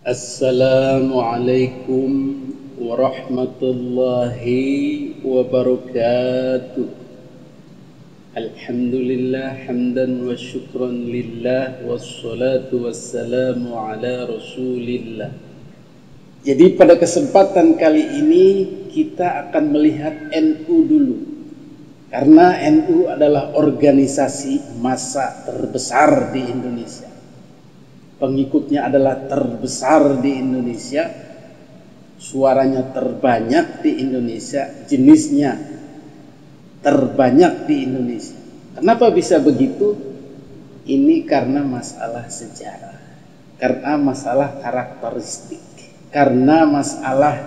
Assalamualaikum warahmatullahi wabarakatuh. Alhamdulillah hamdan wa syukran lillah wassalatu wassalamu ala rasulillah. Jadi pada kesempatan kali ini kita akan melihat NU dulu. Karena NU adalah organisasi massa terbesar di Indonesia. Pengikutnya adalah terbesar di Indonesia, suaranya terbanyak di Indonesia, jenisnya terbanyak di Indonesia. Kenapa bisa begitu? Ini karena masalah sejarah, karena masalah karakteristik, karena masalah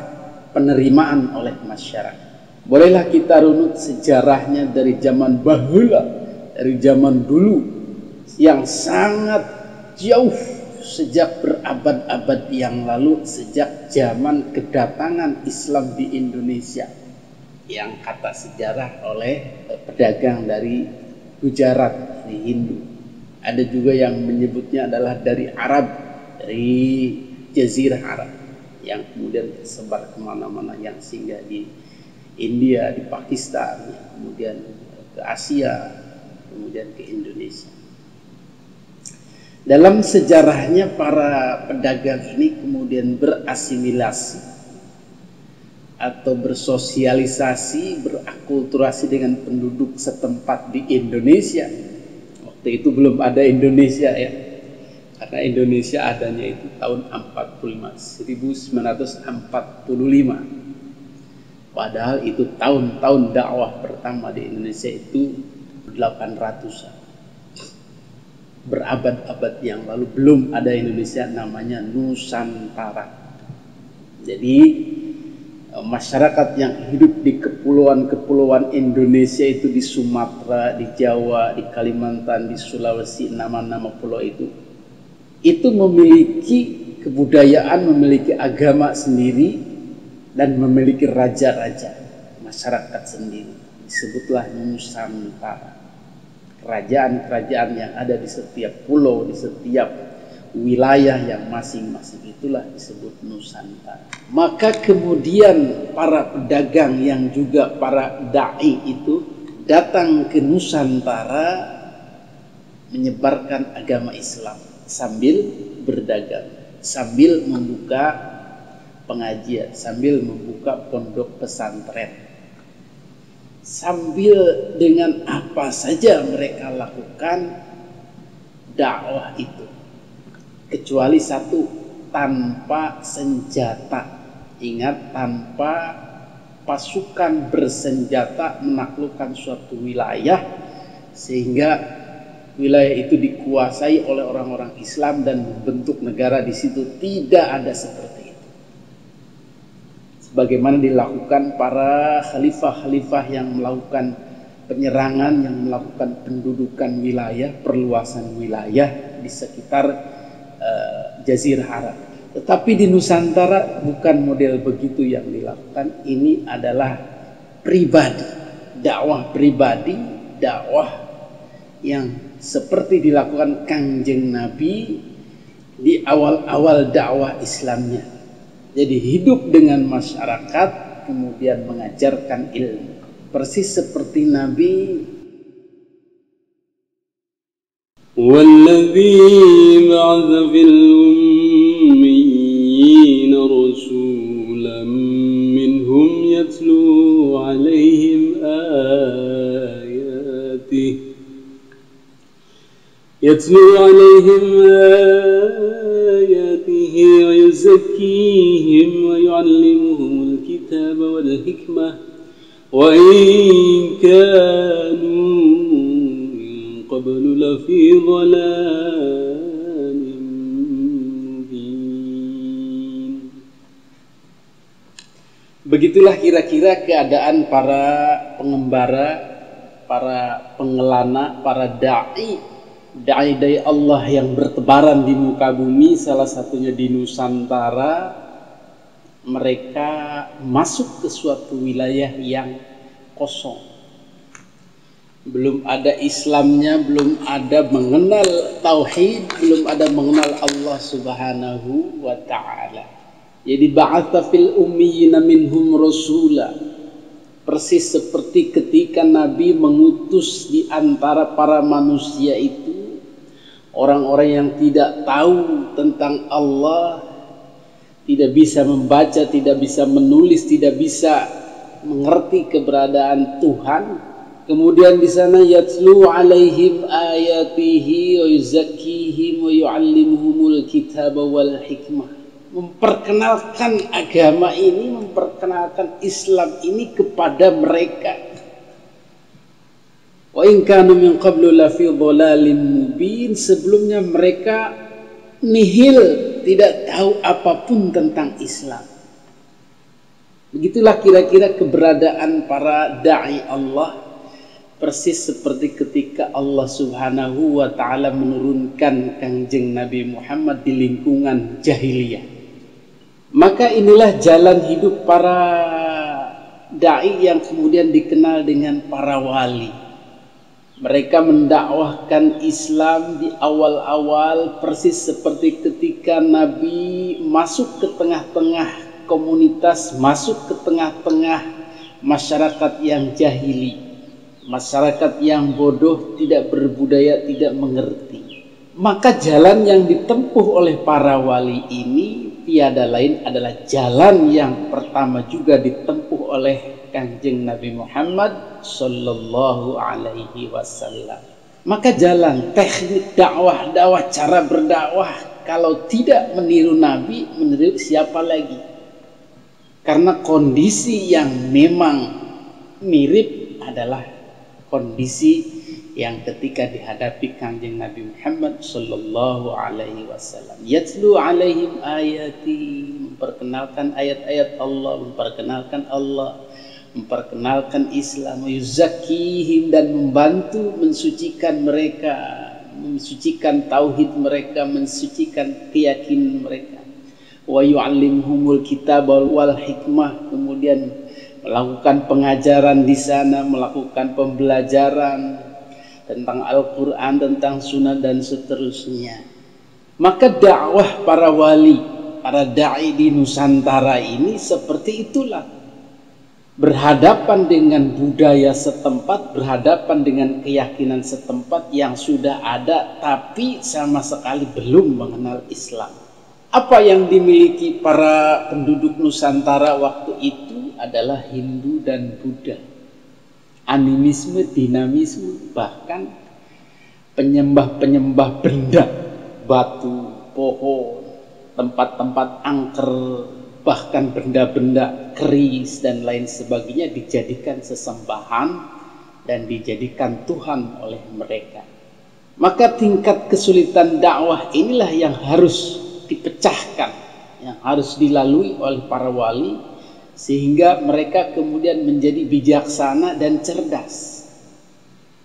penerimaan oleh masyarakat. Bolehlah kita runut sejarahnya dari zaman bahula, dari zaman dulu yang sangat jauh, sejak berabad-abad yang lalu, sejak zaman kedatangan Islam di Indonesia yang kata sejarah oleh pedagang dari Gujarat, dari Hindu. Ada juga yang menyebutnya adalah dari Arab, dari Jazirah Arab, yang kemudian tersebar kemana-mana, yang singgah di India, di Pakistan, kemudian ke Asia, kemudian ke Indonesia. Dalam sejarahnya para pedagang ini kemudian berasimilasi atau bersosialisasi, berakulturasi dengan penduduk setempat di Indonesia. Waktu itu belum ada Indonesia ya, karena Indonesia adanya itu tahun 1945. Padahal itu tahun-tahun dakwah pertama di Indonesia itu 800-an. Berabad-abad yang lalu belum ada Indonesia namanya Nusantara. Jadi masyarakat yang hidup di kepulauan-kepulauan Indonesia itu, di Sumatera, di Jawa, di Kalimantan, di Sulawesi, nama-nama pulau itu memiliki kebudayaan, memiliki agama sendiri, dan memiliki raja-raja, masyarakat sendiri. Disebutlah Nusantara. Kerajaan-kerajaan yang ada di setiap pulau, di setiap wilayah yang masing-masing itulah disebut Nusantara. Maka kemudian para pedagang yang juga para da'i itu datang ke Nusantara menyebarkan agama Islam sambil berdagang, sambil membuka pengajian, sambil membuka pondok pesantren, sambil dengan apa saja mereka lakukan dakwah itu, kecuali satu, tanpa senjata. Ingat, tanpa pasukan bersenjata menaklukkan suatu wilayah sehingga wilayah itu dikuasai oleh orang-orang Islam dan membentuk negara di situ. Tidak ada seperti itu. Bagaimana dilakukan para khalifah-khalifah yang melakukan penyerangan, yang melakukan pendudukan wilayah, perluasan wilayah di sekitar Jazirah Arab. Tetapi di Nusantara bukan model begitu yang dilakukan. Ini adalah pribadi, dakwah pribadi, dakwah yang seperti dilakukan Kanjeng Nabi di awal-awal dakwah Islamnya. Jadi hidup dengan masyarakat, kemudian mengajarkan ilmu. Persis seperti Nabi. Walladzi ba'atha fil ummiyyin rasulan minhum yatlu 'alaihim ayatihi ويزكيهم ويعلمهم الكتاب والحكمة وإن كانوا من قبل لفي ضلال مبين. Begitulah kira-kira keadaan para pengembara, para pengelana, para da'i Allah yang bertebaran di muka bumi, salah satunya di Nusantara. Mereka masuk ke suatu wilayah yang kosong, belum ada Islamnya, belum ada mengenal tauhid, belum ada mengenal Allah Subhanahu wa ta'ala. Jadi ba'atha fil ummiyina minhum rasula, persis seperti ketika Nabi mengutus di antara para manusia itu orang-orang yang tidak tahu tentang Allah, tidak bisa membaca, tidak bisa menulis, tidak bisa mengerti keberadaan Tuhan. Kemudian di sana yatlu alaihim ayatihi wa yuzakkihim wa yu'allimuhumul kitaba wal hikmah, memperkenalkan agama ini, memperkenalkan Islam ini kepada mereka. Wa in kanu min qablu la fi dhalalin mubin, sebelumnya mereka nihil, tidak tahu apapun tentang Islam. Begitulah kira-kira keberadaan para da'i Allah, persis seperti ketika Allah Subhanahu wa ta'ala menurunkan Kangjeng Nabi Muhammad di lingkungan jahiliyah. Maka inilah jalan hidup para da'i yang kemudian dikenal dengan para wali. Mereka mendakwahkan Islam di awal-awal persis seperti ketika Nabi masuk ke tengah-tengah komunitas, masuk ke tengah-tengah masyarakat yang jahili, masyarakat yang bodoh, tidak berbudaya, tidak mengerti. Maka jalan yang ditempuh oleh para wali ini tiada lain adalah jalan yang pertama juga ditempuh oleh Kanjeng Nabi Muhammad sallallahu alaihi wasallam. Maka jalan, teknik dakwah, cara berdakwah, kalau tidak meniru Nabi, meniru siapa lagi? Karena kondisi yang memang mirip adalah kondisi yang ketika dihadapi Kanjeng Nabi Muhammad sallallahu alaihi wasallam. Yatlu alaihim ayati, memperkenalkan ayat-ayat Allah, memperkenalkan Islam, yuzakkihim, dan membantu mensucikan mereka, mensucikan tauhid mereka, mensucikan keyakinan mereka. Wa yu'allimuhumul kitab wal hikmah, kemudian melakukan pengajaran di sana, melakukan pembelajaran tentang Al-Quran, tentang Sunnah, dan seterusnya. Maka dakwah para wali, para da'i di Nusantara ini seperti itulah. Berhadapan dengan budaya setempat, berhadapan dengan keyakinan setempat yang sudah ada, tapi sama sekali belum mengenal Islam. Apa yang dimiliki para penduduk Nusantara waktu itu adalah Hindu dan Buddha. Animisme, dinamisme, bahkan penyembah-penyembah benda, batu, pohon, tempat-tempat angker, bahkan benda-benda keris dan lain sebagainya dijadikan sesembahan dan dijadikan Tuhan oleh mereka. Maka tingkat kesulitan dakwah inilah yang harus dipecahkan, yang harus dilalui oleh para wali, sehingga mereka kemudian menjadi bijaksana dan cerdas.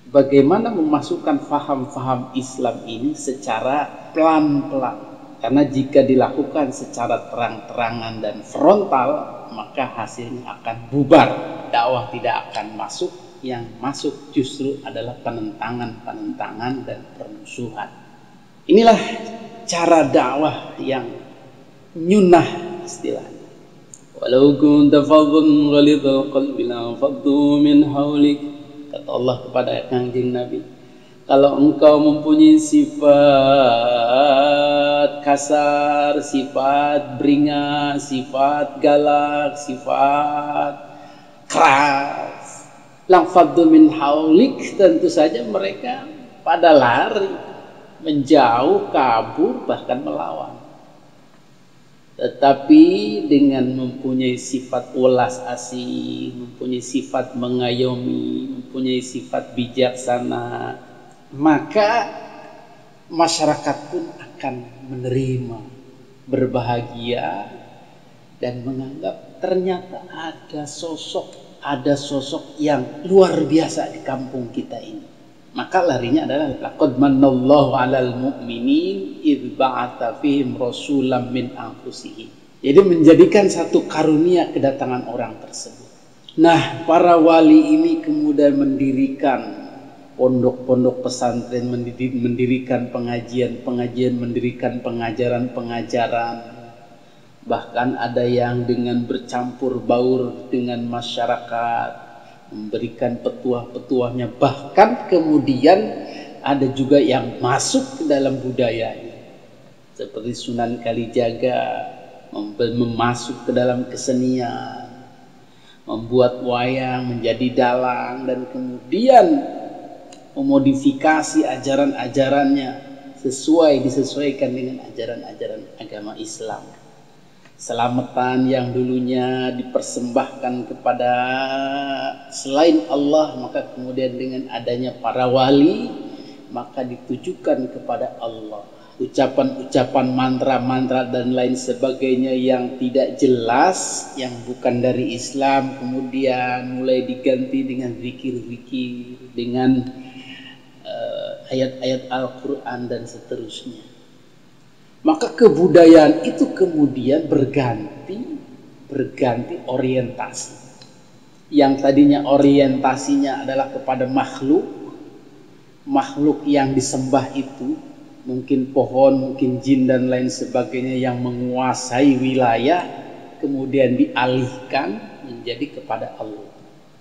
Bagaimana memasukkan faham-faham Islam ini secara pelan-pelan. Karena jika dilakukan secara terang-terangan dan frontal, maka hasilnya akan bubar. Dakwah tidak akan masuk. Yang masuk justru adalah penentangan-penentangan dan permusuhan. Inilah cara dakwah yang nyunah istilahnya. Walau kunta faddan ghalidhal qalbi lanfaddu min hawlik, kata Allah kepada Kanjeng Nabi, kalau engkau mempunyai sifat kasar, sifat beringas, sifat galak, sifat keras, lanfaddu min hawlik, tentu saja mereka pada lari, menjauh, kabur, bahkan melawan. Tetapi dengan mempunyai sifat welas asih, mempunyai sifat mengayomi, mempunyai sifat bijaksana, maka masyarakat pun akan menerima, berbahagia, dan menganggap ternyata ada sosok yang luar biasa di kampung kita ini. Maka larinya adalah laqad manallahu 'alal mu'minin idz ba'atsa fihim rasulam min anfusihim. Jadi menjadikan satu karunia kedatangan orang tersebut. Nah, para wali ini kemudian mendirikan pondok-pondok pesantren mendirikan pengajian-pengajian, mendirikan pengajaran-pengajaran. Bahkan ada yang dengan bercampur baur dengan masyarakat, memberikan petuah-petuahnya. Bahkan kemudian ada juga yang masuk ke dalam budayanya, seperti Sunan Kalijaga memasuk ke dalam kesenian, membuat wayang menjadi dalang, dan kemudian memodifikasi ajaran-ajarannya disesuaikan dengan ajaran-ajaran agama Islam. Selamatan yang dulunya dipersembahkan kepada selain Allah, maka kemudian dengan adanya para wali, maka ditujukan kepada Allah. Ucapan-ucapan mantra-mantra dan lain sebagainya yang tidak jelas, yang bukan dari Islam, kemudian mulai diganti dengan zikir-zikir, dengan ayat-ayat Al-Quran dan seterusnya. Maka kebudayaan itu kemudian berganti orientasi. Yang tadinya orientasinya adalah kepada makhluk yang disembah itu, mungkin pohon, mungkin jin dan lain sebagainya yang menguasai wilayah, kemudian dialihkan menjadi kepada Allah.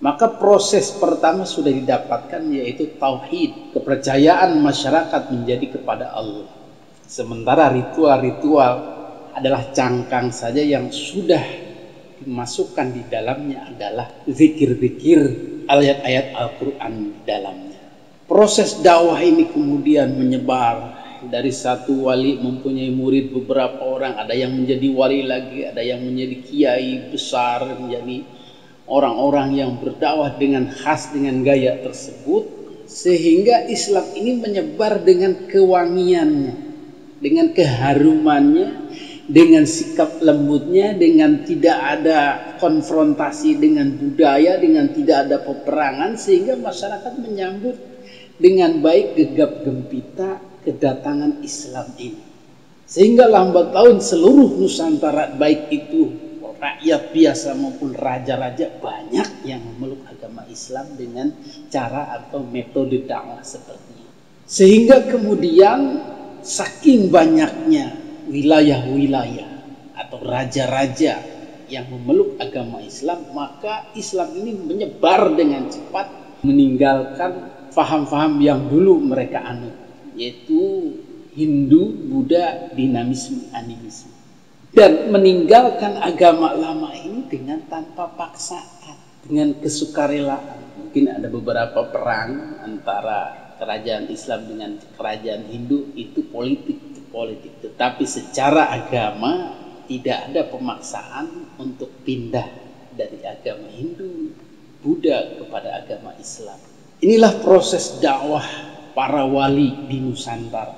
Maka proses pertama sudah didapatkan, yaitu tauhid, kepercayaan masyarakat menjadi kepada Allah. Sementara ritual-ritual adalah cangkang saja yang sudah dimasukkan di dalamnya adalah zikir-zikir, ayat-ayat Al-Quran di dalamnya. Proses dakwah ini kemudian menyebar. Dari satu wali mempunyai murid beberapa orang, ada yang menjadi wali lagi, ada yang menjadi kiai besar, menjadi orang-orang yang berdakwah dengan khas dengan gaya tersebut, sehingga Islam ini menyebar dengan kewangiannya, dengan keharumannya, dengan sikap lembutnya, dengan tidak ada konfrontasi dengan budaya, dengan tidak ada peperangan, sehingga masyarakat menyambut dengan baik, gegap gempita kedatangan Islam ini. Sehingga lambat laun seluruh Nusantara, baik itu rakyat biasa maupun raja-raja, banyak yang memeluk agama Islam dengan cara atau metode dakwah seperti ini. Sehingga kemudian saking banyaknya wilayah-wilayah atau raja-raja yang memeluk agama Islam, maka Islam ini menyebar dengan cepat, meninggalkan faham-faham yang dulu mereka anut, yaitu Hindu, Buddha, dinamisme, animisme, dan meninggalkan agama lama ini dengan tanpa paksaan, dengan kesukarelaan. Mungkin ada beberapa perang antara kerajaan Islam dengan kerajaan Hindu, itu politik, tetapi secara agama tidak ada pemaksaan untuk pindah dari agama Hindu, Buddha kepada agama Islam. Inilah proses dakwah para wali di Nusantara.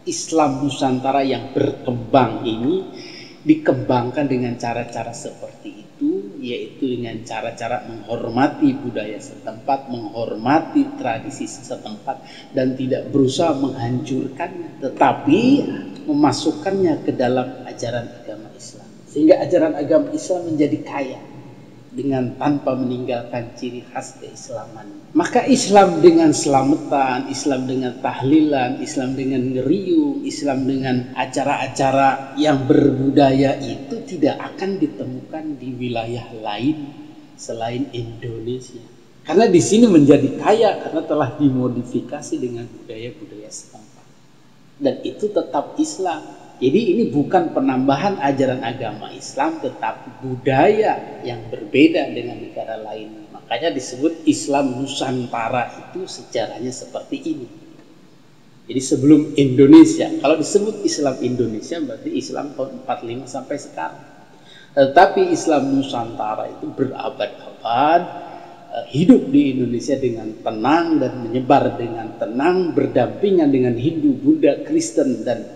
Islam Nusantara yang berkembang ini dikembangkan dengan cara-cara seperti itu, yaitu dengan cara-cara menghormati budaya setempat, menghormati tradisi setempat, dan tidak berusaha menghancurkannya, tetapi memasukkannya ke dalam ajaran agama Islam, sehingga ajaran agama Islam menjadi kaya dengan tanpa meninggalkan ciri khas keislaman. Maka Islam dengan selamatan, Islam dengan tahlilan, Islam dengan ngeriung, Islam dengan acara-acara yang berbudaya itu tidak akan ditemukan di wilayah lain selain Indonesia. Karena di sini menjadi kaya karena telah dimodifikasi dengan budaya-budaya setempat. Dan itu tetap Islam. Jadi ini bukan penambahan ajaran agama Islam, tetapi budaya yang berbeda dengan negara lain. Makanya disebut Islam Nusantara itu sejarahnya seperti ini. Jadi sebelum Indonesia, kalau disebut Islam Indonesia berarti Islam tahun 45 sampai sekarang. Tetapi Islam Nusantara itu berabad-abad hidup di Indonesia dengan tenang dan menyebar dengan tenang, berdampingan dengan Hindu, Buddha, Kristen, dan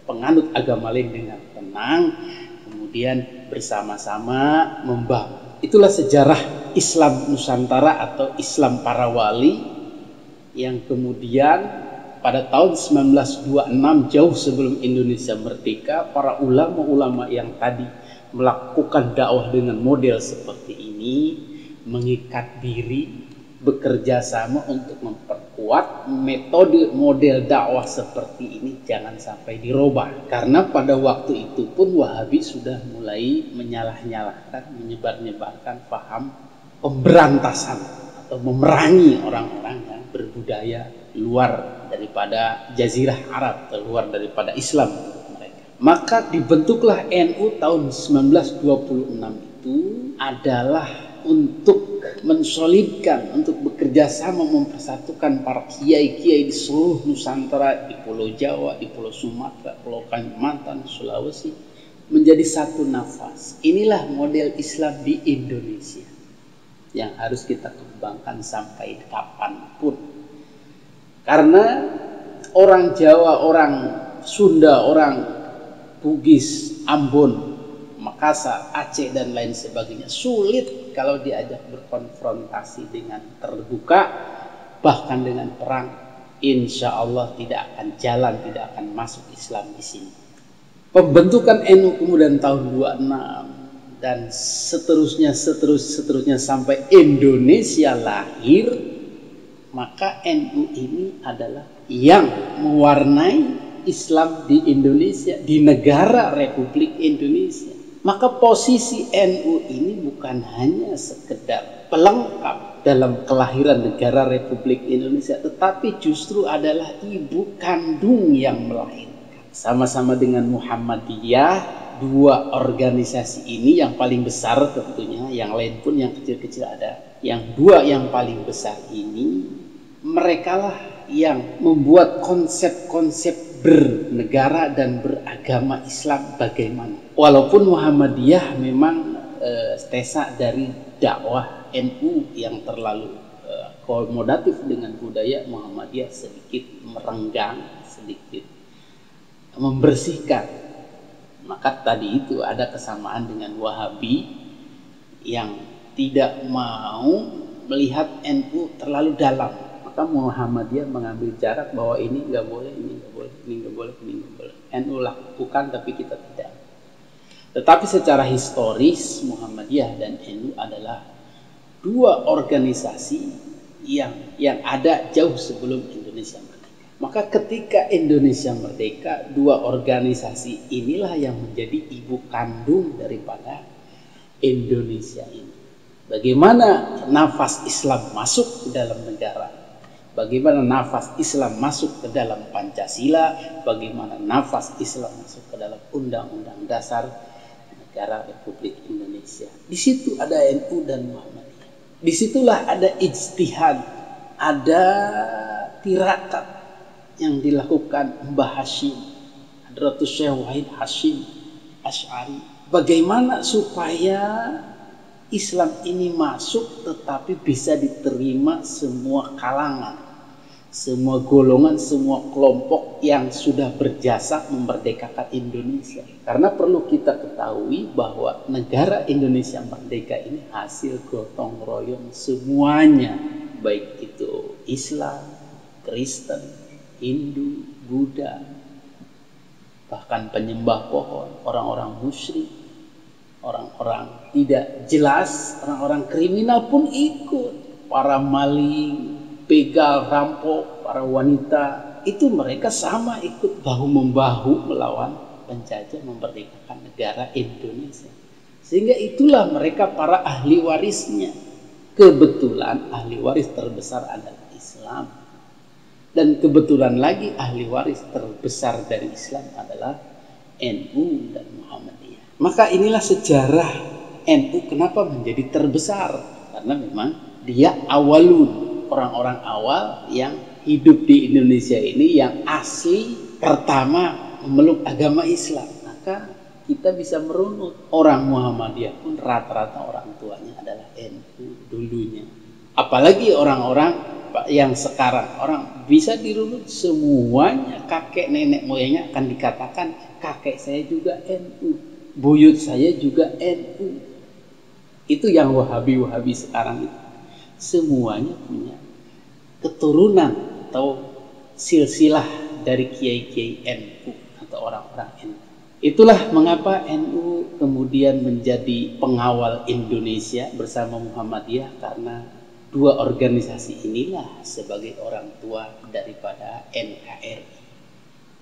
penganut agama lain dengan tenang, kemudian bersama-sama membangun. Itulah sejarah Islam Nusantara atau Islam para wali, yang kemudian pada tahun 1926, jauh sebelum Indonesia merdeka, para ulama-ulama yang tadi melakukan dakwah dengan model seperti ini mengikat diri, bekerja sama untuk memperkuat kuat, metode model dakwah seperti ini jangan sampai dirubah. Karena pada waktu itu pun Wahabi sudah mulai menyalah-nyalahkan, menyebar-nyebarkan paham pemberantasan atau memerangi orang-orang yang berbudaya luar daripada Jazirah Arab, atau luar daripada Islam mereka. Maka dibentuklah NU tahun 1926 itu adalah untuk mensolidkan, untuk bekerja sama mempersatukan para kiai-kiai di seluruh Nusantara, di Pulau Jawa, di Pulau Sumatera, Pulau Kalimantan, Sulawesi, menjadi satu nafas. Inilah model Islam di Indonesia yang harus kita kembangkan sampai kapanpun. Karena orang Jawa, orang Sunda, orang Bugis, Ambon, Makassar, Aceh dan lain sebagainya sulit kalau diajak berkonfrontasi dengan terbuka, bahkan dengan perang. Insya Allah tidak akan jalan, tidak akan masuk Islam di sini. Pembentukan NU kemudian tahun 26 dan seterusnya sampai Indonesia lahir, maka NU ini adalah yang mewarnai Islam di Indonesia, di negara Republik Indonesia. Maka posisi NU ini bukan hanya sekedar pelengkap dalam kelahiran negara Republik Indonesia, tetapi justru adalah ibu kandung yang melahirkan. Sama-sama dengan Muhammadiyah, dua organisasi ini yang paling besar tentunya, yang lain pun yang kecil-kecil ada. Yang dua yang paling besar ini, merekalah yang membuat konsep-konsep bernegara dan beragama Islam bagaimana. Walaupun Muhammadiyah memang tesa dari dakwah NU yang terlalu akomodatif dengan budaya, Muhammadiyah sedikit merenggang, sedikit membersihkan. Maka tadi itu ada kesamaan dengan Wahabi yang tidak mau melihat NU terlalu dalam. Maka Muhammadiyah mengambil jarak bahwa ini nggak boleh, ini nggak boleh, ini nggak boleh, ini nggak boleh. NU lakukan tapi kita tidak. Tetapi secara historis Muhammadiyah dan NU adalah dua organisasi yang ada jauh sebelum Indonesia merdeka. Maka ketika Indonesia merdeka, dua organisasi inilah yang menjadi ibu kandung daripada Indonesia ini. Bagaimana nafas Islam masuk ke dalam negara? Bagaimana nafas Islam masuk ke dalam Pancasila? Bagaimana nafas Islam masuk ke dalam Undang-Undang Dasar Negara Republik Indonesia? Di situ ada NU dan Muhammadiyah. Disitulah ada ijtihad, ada tirakat yang dilakukan Mbah Hashim, Hadratus Syekh Wahid Hashim Asy'ari. Bagaimana supaya Islam ini masuk tetapi bisa diterima semua kalangan, semua golongan, semua kelompok yang sudah berjasa memerdekakan Indonesia. Karena perlu kita ketahui bahwa negara Indonesia merdeka ini hasil gotong royong semuanya, baik itu Islam, Kristen, Hindu, Buddha, bahkan penyembah pohon, orang-orang musyrik, orang-orang tidak jelas, orang-orang kriminal pun ikut, para maling, begal, rampok, para wanita, itu mereka sama ikut bahu-membahu melawan penjajah memerdekakan negara Indonesia. Sehingga itulah mereka para ahli warisnya. Kebetulan ahli waris terbesar adalah Islam. Dan kebetulan lagi ahli waris terbesar dari Islam adalah NU dan Muhammadiyah. Maka inilah sejarah NU kenapa menjadi terbesar. Karena memang dia awalun, orang-orang awal yang hidup di Indonesia ini yang asli pertama memeluk agama Islam. Maka kita bisa merunut, orang Muhammadiyah pun rata-rata orang tuanya adalah NU dulunya. Apalagi orang-orang yang sekarang, orang bisa dirunut semuanya, kakek nenek moyangnya akan dikatakan kakek saya juga NU, buyut saya juga NU. Itu yang Wahabi-Wahabi sekarang itu. Semuanya punya keturunan atau silsilah dari kiai-kiai NU atau orang-orang NU. Itulah mengapa NU kemudian menjadi pengawal Indonesia bersama Muhammadiyah, karena dua organisasi inilah sebagai orang tua daripada NKRI,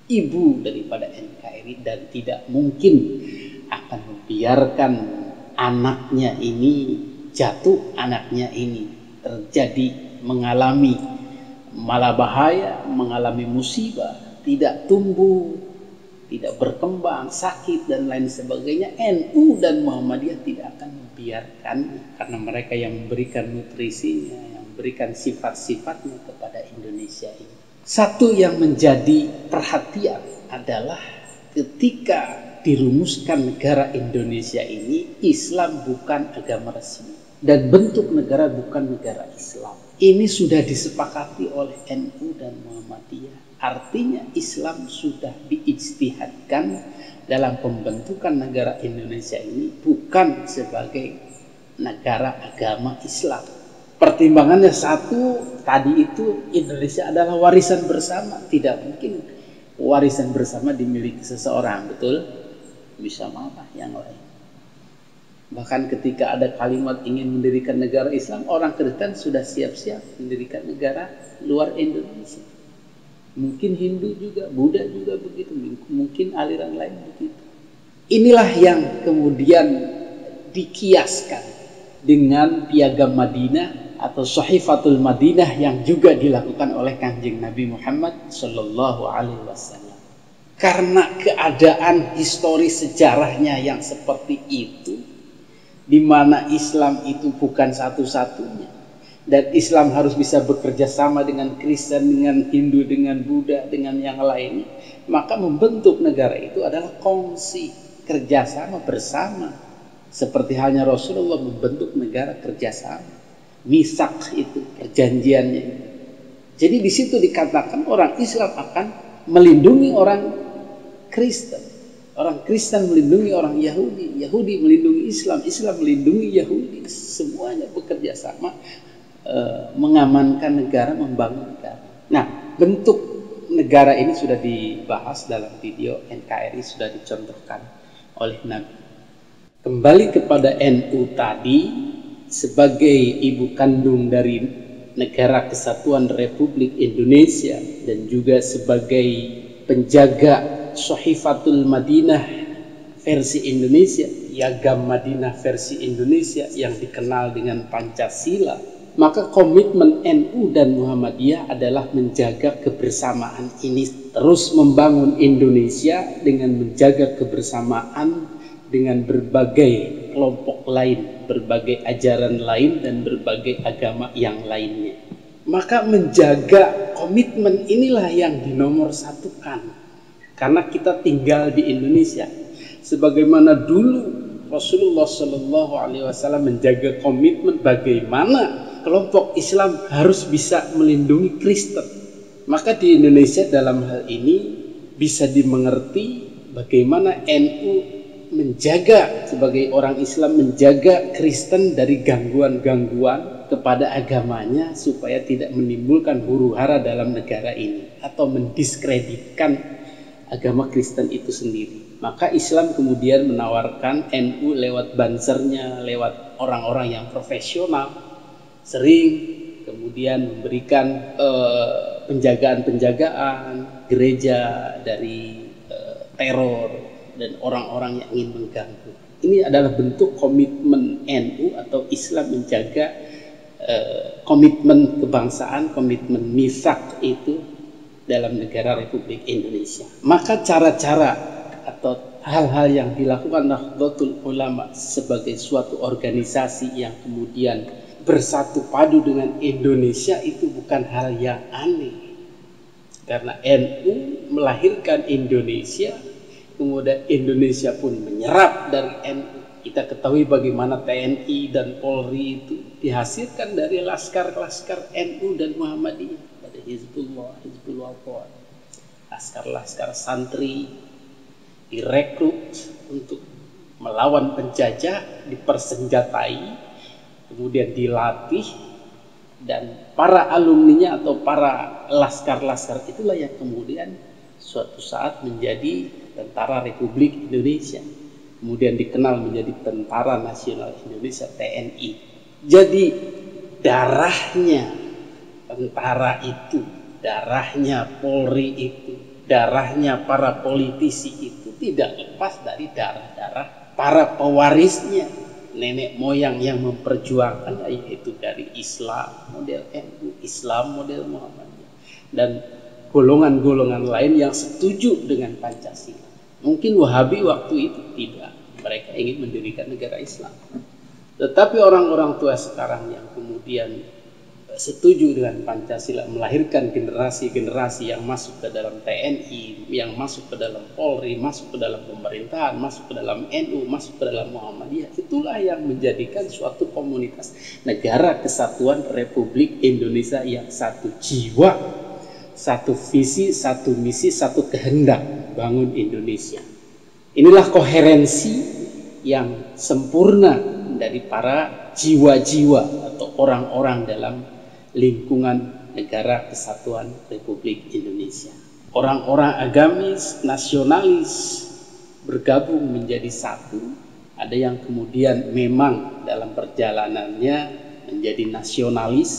ibu daripada NKRI, dan tidak mungkin akan membiarkan anaknya ini jatuh, anaknya ini terjadi mengalami malabahaya, mengalami musibah, tidak tumbuh, tidak berkembang, sakit dan lain sebagainya. NU dan Muhammadiyah tidak akan membiarkan, karena mereka yang memberikan nutrisinya, yang memberikan sifat-sifatnya kepada Indonesia ini. Satu yang menjadi perhatian adalah ketika dirumuskan negara Indonesia ini, Islam bukan agama resmi dan bentuk negara bukan negara Islam. Ini sudah disepakati oleh NU dan Muhammadiyah. Artinya Islam sudah diijtihadkan dalam pembentukan negara Indonesia ini bukan sebagai negara agama Islam. Pertimbangannya satu, tadi itu Indonesia adalah warisan bersama. Tidak mungkin warisan bersama dimiliki seseorang, betul? Bisa malah yang lain. Bahkan ketika ada kalimat ingin mendirikan negara Islam, orang Kristen sudah siap-siap mendirikan negara luar Indonesia. Mungkin Hindu juga, Buddha juga begitu, mungkin aliran lain begitu. Inilah yang kemudian dikiaskan dengan Piagam Madinah atau Sahifatul Madinah yang juga dilakukan oleh Kanjeng Nabi Muhammad Sallallahu Alaihi Wasallam. Karena keadaan historis sejarahnya yang seperti itu, di mana Islam itu bukan satu-satunya, dan Islam harus bisa bekerja sama dengan Kristen, dengan Hindu, dengan Buddha, dengan yang lain, maka membentuk negara itu adalah kongsi, kerjasama bersama. Seperti halnya Rasulullah membentuk negara kerjasama, misak itu perjanjiannya itu. Jadi di situ dikatakan orang Islam akan melindungi orang Kristen. Orang Kristen melindungi orang Yahudi, Yahudi melindungi Islam, Islam melindungi Yahudi. Semuanya bekerja sama mengamankan negara, membangun negara. Nah, bentuk negara ini sudah dibahas dalam video NKRI, sudah dicontohkan oleh Nabi. Kembali kepada NU tadi, sebagai ibu kandung dari Negara Kesatuan Republik Indonesia dan juga sebagai penjaga Sahifatul Madinah versi Indonesia, Piagam Madinah versi Indonesia yang dikenal dengan Pancasila, maka komitmen NU dan Muhammadiyah adalah menjaga kebersamaan ini, terus membangun Indonesia dengan menjaga kebersamaan dengan berbagai kelompok lain, berbagai ajaran lain dan berbagai agama yang lainnya. Maka menjaga komitmen inilah yang dinomorsatukan. Karena kita tinggal di Indonesia, sebagaimana dulu Rasulullah Shallallahu Alaihi Wasallam menjaga komitmen bagaimana kelompok Islam harus bisa melindungi Kristen. Maka di Indonesia dalam hal ini bisa dimengerti bagaimana NU menjaga, sebagai orang Islam menjaga Kristen dari gangguan-gangguan kepada agamanya supaya tidak menimbulkan huru-hara dalam negara ini atau mendiskreditkan agama Kristen itu sendiri. Maka Islam kemudian menawarkan NU lewat bansernya, lewat orang-orang yang profesional, sering kemudian memberikan penjagaan-penjagaan gereja dari teror dan orang-orang yang ingin mengganggu. Ini adalah bentuk komitmen NU atau Islam menjaga komitmen kebangsaan, komitmen misak itu dalam negara Republik Indonesia. Maka cara-cara atau hal-hal yang dilakukan Nahdlatul Ulama sebagai suatu organisasi yang kemudian bersatu padu dengan Indonesia itu bukan hal yang aneh. Karena NU melahirkan Indonesia, kemudian Indonesia pun menyerap dari NU. Kita ketahui bagaimana TNI dan Polri itu dihasilkan dari laskar-laskar NU dan Muhammadiyah. Hizbullah laskar-laskar santri direkrut untuk melawan penjajah, dipersenjatai, kemudian dilatih, dan para alumninya atau para laskar-laskar itulah yang kemudian suatu saat menjadi Tentara Republik Indonesia, kemudian dikenal menjadi Tentara Nasional Indonesia, TNI. Jadi darahnya tentara itu, darahnya Polri itu, darahnya para politisi itu tidak lepas dari darah-darah para pewarisnya, nenek moyang yang memperjuangkan, yaitu dari Islam model NU, Islam model Muhammadiyah, dan golongan-golongan lain yang setuju dengan Pancasila. Mungkin Wahabi waktu itu tidak, mereka ingin mendirikan negara Islam. Tetapi orang-orang tua sekarang yang kemudian setuju dengan Pancasila, melahirkan generasi-generasi yang masuk ke dalam TNI, yang masuk ke dalam Polri, masuk ke dalam pemerintahan, masuk ke dalam NU, masuk ke dalam Muhammadiyah. Itulah yang menjadikan suatu komunitas negara kesatuan Republik Indonesia yang satu jiwa, satu visi, satu misi, satu kehendak bangun Indonesia. Inilah koherensi yang sempurna dari para jiwa-jiwa atau orang-orang dalam lingkungan negara kesatuan Republik Indonesia. Orang-orang agamis, nasionalis bergabung menjadi satu. Ada yang kemudian memang dalam perjalanannya menjadi nasionalis,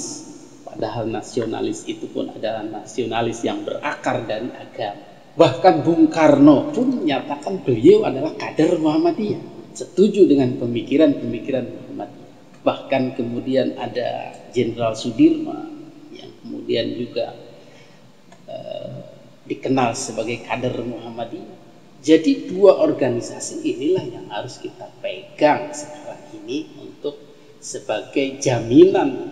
padahal nasionalis itu pun adalah nasionalis yang berakar dari agama. Bahkan Bung Karno pun menyatakan beliau adalah kader Muhammadiyah, setuju dengan pemikiran-pemikiran Muhammadiyah. Bahkan kemudian ada Jenderal Sudirman yang kemudian juga dikenal sebagai kader Muhammadiyah. Jadi dua organisasi inilah yang harus kita pegang sekarang ini untuk sebagai jaminan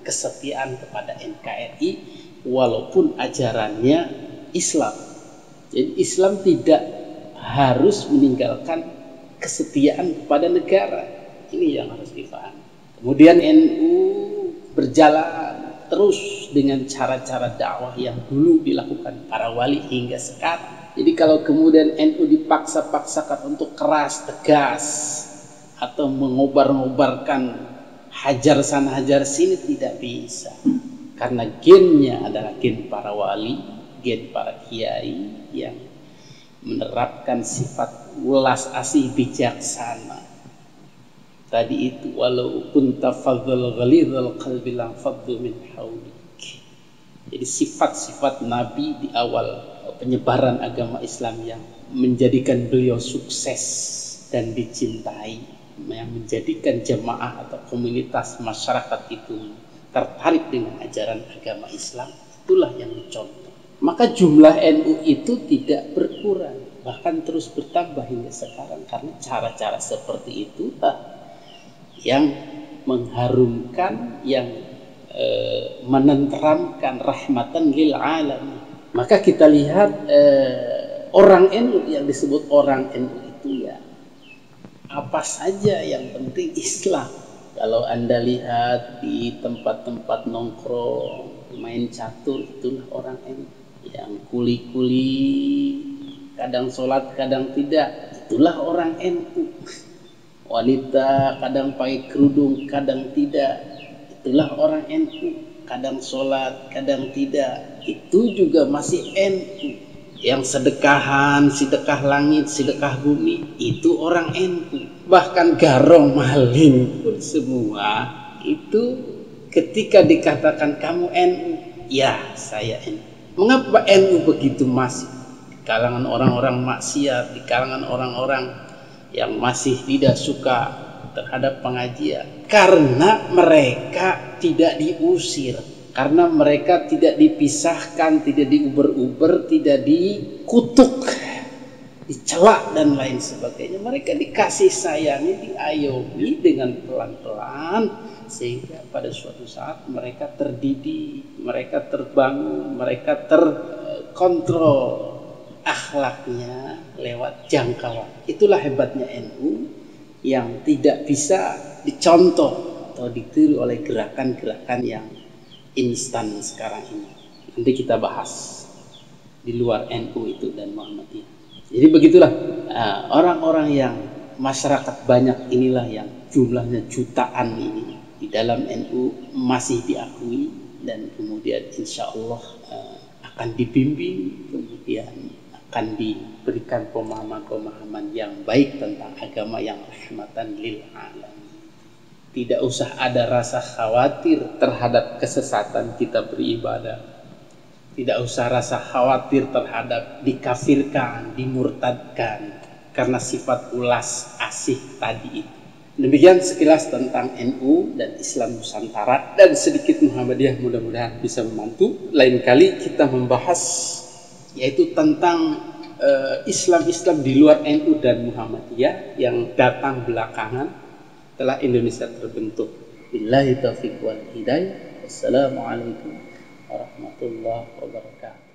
kesetiaan kepada NKRI walaupun ajarannya Islam. Jadi Islam tidak harus meninggalkan kesetiaan kepada negara. Ini yang harus dipahami. Kemudian NU berjalan terus dengan cara-cara dakwah yang dulu dilakukan para wali hingga sekarang. Jadi kalau kemudian NU dipaksa-paksakan untuk keras, tegas, atau mengobar-ngobarkan hajar sana hajar sini, tidak bisa. Karena gennya adalah gen para wali, gen para kiai yang menerapkan sifat welas asih bijaksana. Tadi itu walau kunta fadhal ghalidhal qalbi lam faddu min hawlik. Jadi sifat-sifat Nabi di awal penyebaran agama Islam yang menjadikan beliau sukses dan dicintai, yang menjadikan jemaah atau komunitas masyarakat itu tertarik dengan ajaran agama Islam, itulah yang dicontoh. Maka jumlah NU itu tidak berkurang, bahkan terus bertambah hingga sekarang, karena cara-cara seperti itu yang mengharumkan, yang menenteramkan, rahmatan lil alamin. Maka kita lihat orang NU, yang disebut orang NU itu ya apa saja yang penting Islam. Kalau Anda lihat di tempat-tempat nongkrong, main catur, itulah orang NU. Yang kuli-kuli, kadang sholat, kadang tidak, itulah orang NU. Wanita kadang pakai kerudung, kadang tidak, itulah orang NU. Kadang sholat, kadang tidak, itu juga masih NU. Yang sedekahan, sedekah langit, sedekah bumi, itu orang NU. Bahkan garong maling pun semua itu ketika dikatakan kamu NU, ya saya NU. Mengapa NU begitu masif di kalangan orang-orang maksiat, di kalangan orang-orang yang masih tidak suka terhadap pengajian? Karena mereka tidak diusir, karena mereka tidak dipisahkan, tidak diuber-uber, tidak dikutuk, dicela dan lain sebagainya. Mereka dikasih sayangi, diayomi dengan pelan-pelan, sehingga pada suatu saat mereka terdidik, mereka terbangun, mereka terkontrol akhlaknya lewat jangkauan. Itulah hebatnya NU yang tidak bisa dicontoh atau ditiru oleh gerakan-gerakan yang instan sekarang ini. Nanti kita bahas di luar NU itu dan Muhammadiyah. Jadi begitulah orang-orang yang masyarakat banyak inilah yang jumlahnya jutaan ini di dalam NU masih diakui, dan kemudian insya Allah akan dibimbing, kemudian akan diberikan pemahaman-pemahaman yang baik tentang agama yang rahmatan lil alamin. Tidak usah ada rasa khawatir terhadap kesesatan kita beribadah. Tidak usah rasa khawatir terhadap dikafirkan, dimurtadkan karena sifat ulas asih tadi itu. Demikian sekilas tentang NU dan Islam Nusantara dan sedikit Muhammadiyah, mudah-mudahan bisa membantu. Lain kali kita membahas yaitu tentang Islam-Islam di luar NU dan Muhammadiyah yang datang belakangan setelah Indonesia terbentuk. Billahi taufiq wal hidayah. Wassalamualaikum warahmatullahi wabarakatuh.